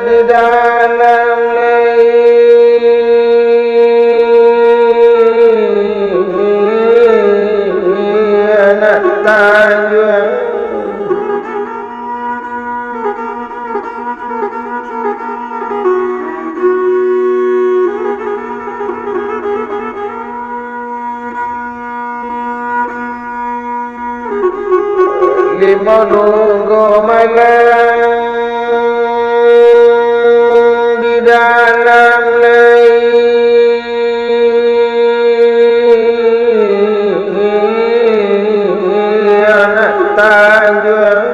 di dalam anak tajam menunggu malam di dalam anak tajam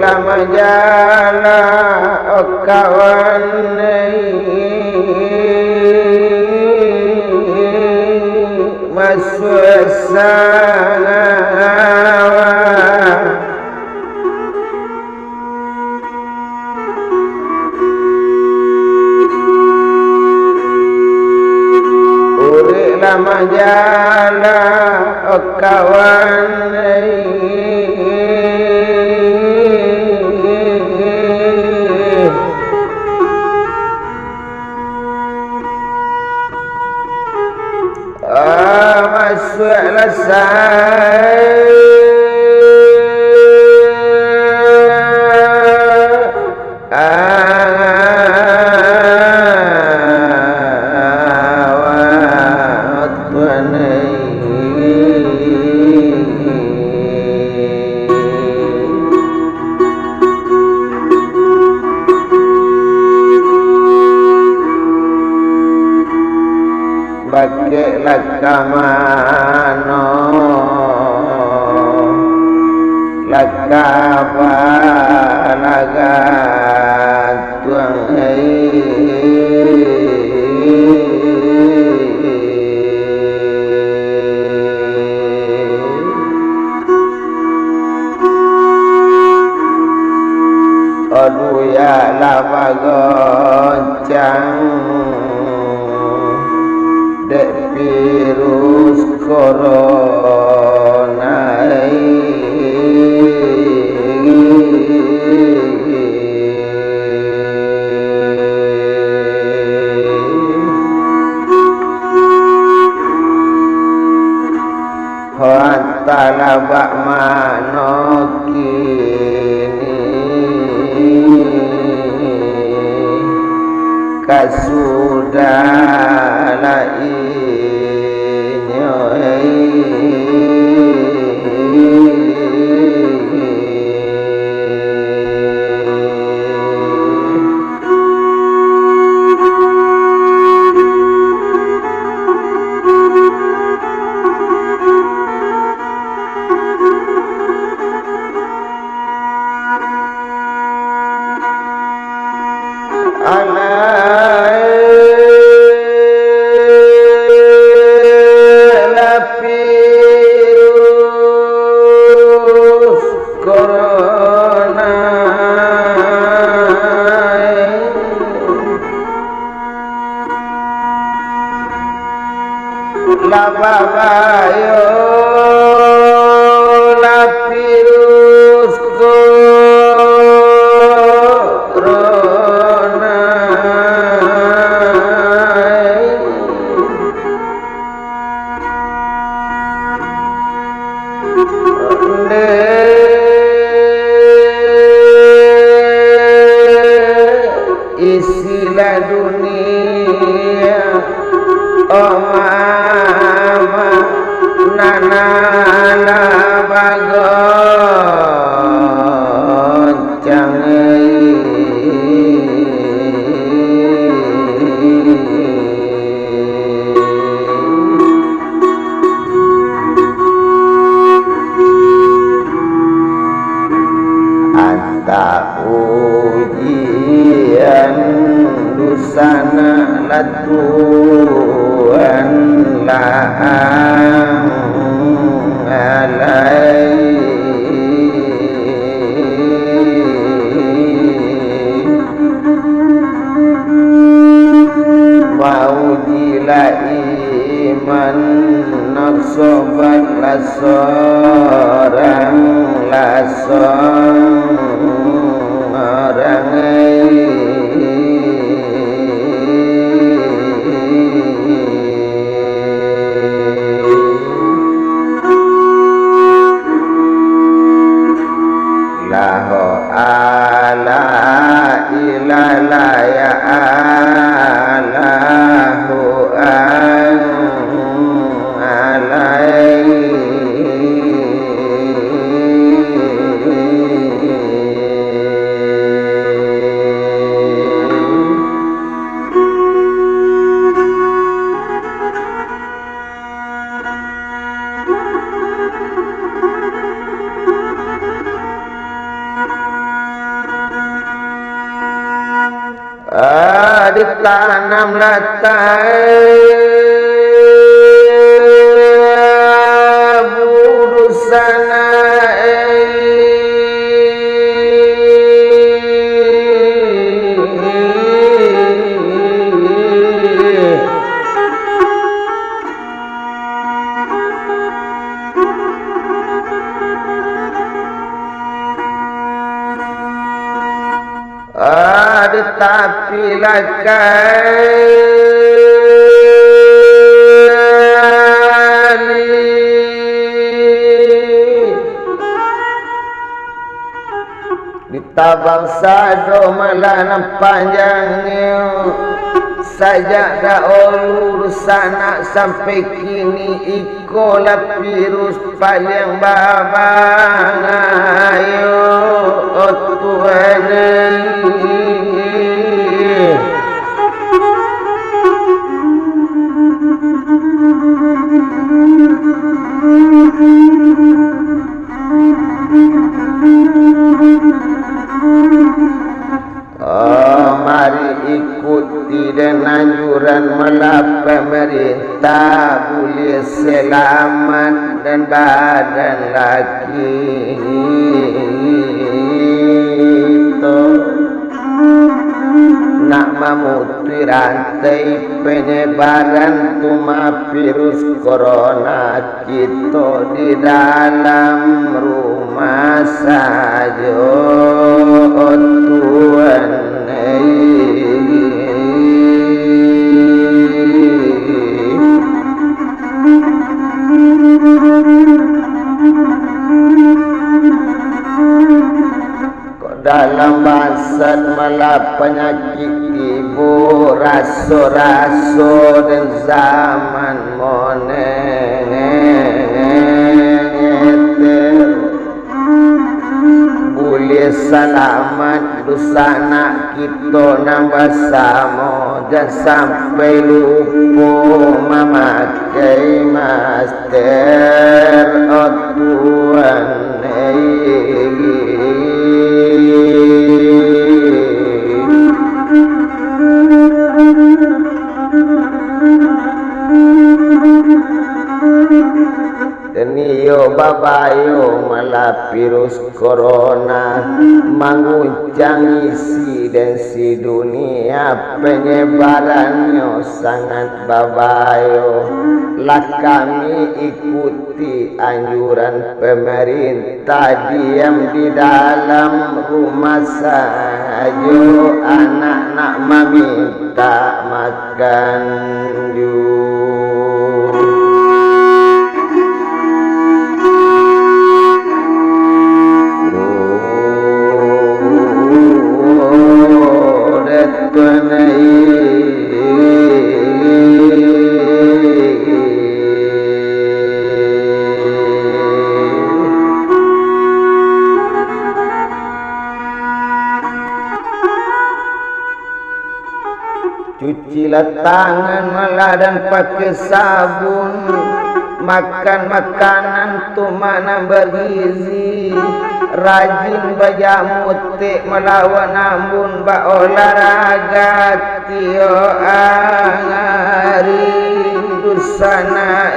lama jala kawan masuk sana urip lama jala kawan masuklah bakailah kamano la Kaba laga tuang aduh ya lama goncang dek virus corona Hoantala bak mano kini kasudahlah isilah dunia oh mama nana bagoncang anta ujian dusana latuan lahang Maujilah iman nafsobat lasorang Laho ala ilala ya alahu alai ditanam latai buru sana tetapi lakali ditabang sado malah panjangnya sajak daul sanak sampai kini ikolah virus paling babang ayo Tuhan mari ikuti dan anjuran melalui pemerintah boleh selamat dan badan lagi nak memutus rantai penyebaran tuma virus corona kita di dalam rumah saja Tuhan dalam bahasa malah penyakit ibu raso-raso dan zaman moneter boleh selamat dosana kita nambah sama dan sampai lupa memakai masker Tuhan Yo babayo malah virus corona menguncang isi dan si dunia penyebarannya sangat babayo lah kami ikuti anjuran pemerintah diam di dalam rumah saja anak-anak meminta makan Cucilah tangan malah dan pakai sabun, makan makanan tu mana bergizi, rajin bajamu tek melawan ambun ba olahraga tio hari dusana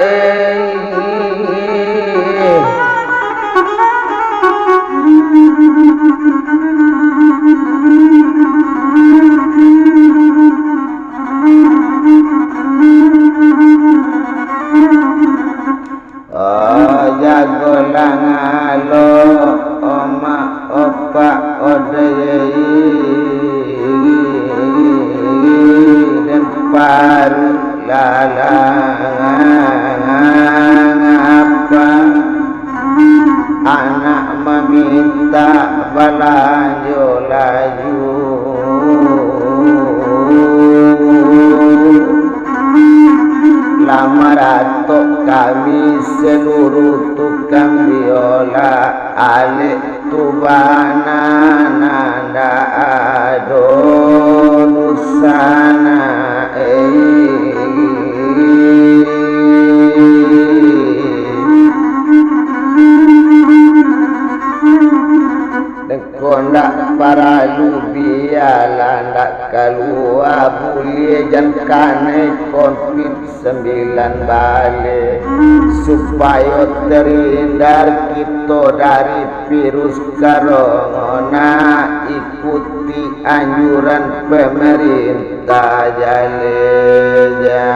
galangan apa anak meminta berlanjut laju lama ratok kami seluruh tukang biola alik tubana nanda ado nusana kondak para lubiala ndak keluar boleh jangkane COVID-19 balik supaya terhindar kita dari virus corona. Ikuti anjuran pemerintah jaleja.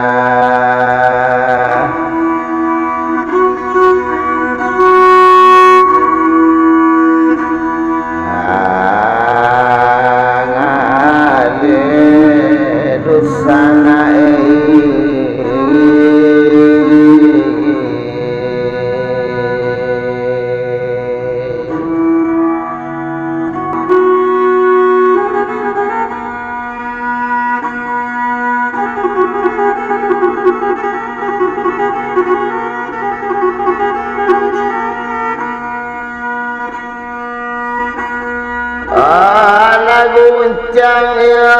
Lagu uncang ya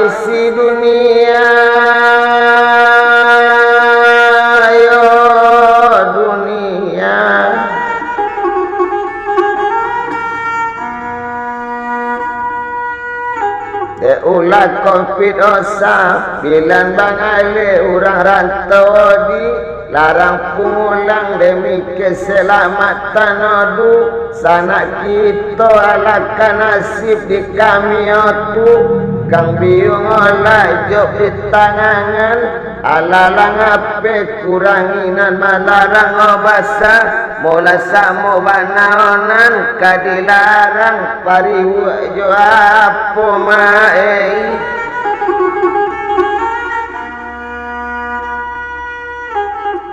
isi dunia yo dunia de ulah covid osa bilang bang ale urang rantau di larang pulang demi keselamatan odu sanak kita alakan nasib di kami otu kang biung olah jok di tangangan alalang ape kuranginan malarang obasa mula samo banaonan kadilarang pariwa jo apo mae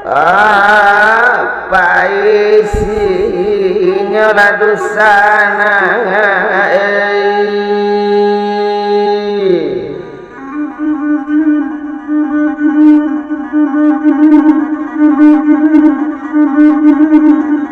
apa isinya ladusana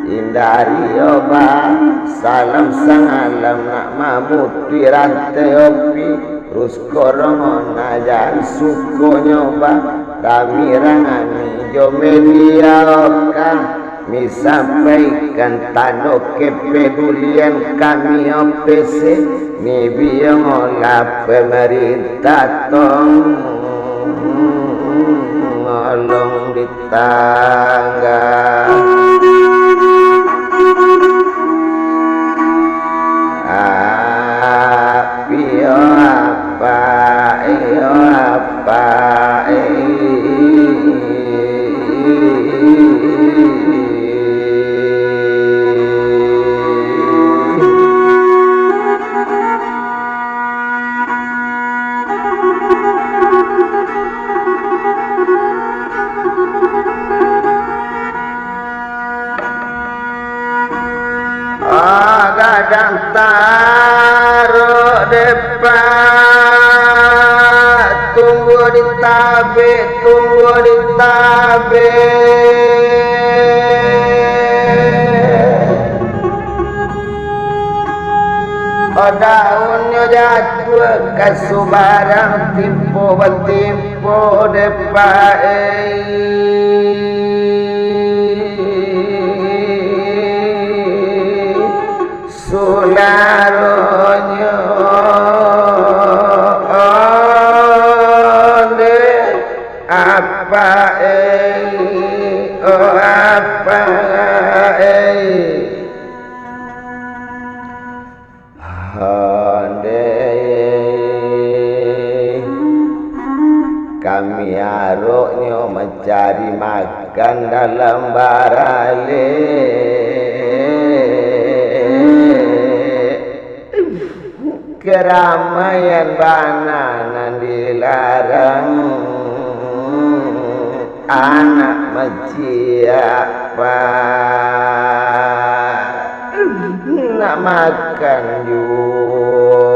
hindari obat salam sang alam nak mamuti rantai opi terus korong aja suko nyoba kami rangani jo media okang mi sampaikan tano kepedulian kami OPC mi biang olah pemerintah tong ngolong di tangga yo apa gadang taruh depan tunggu di tabe daunnya jatuh ke subarang timpo depan sularonyo onde apa apa kami aroknya mencari makan dalam barale keramaian bananan dilarang anak menciapa nak makan juga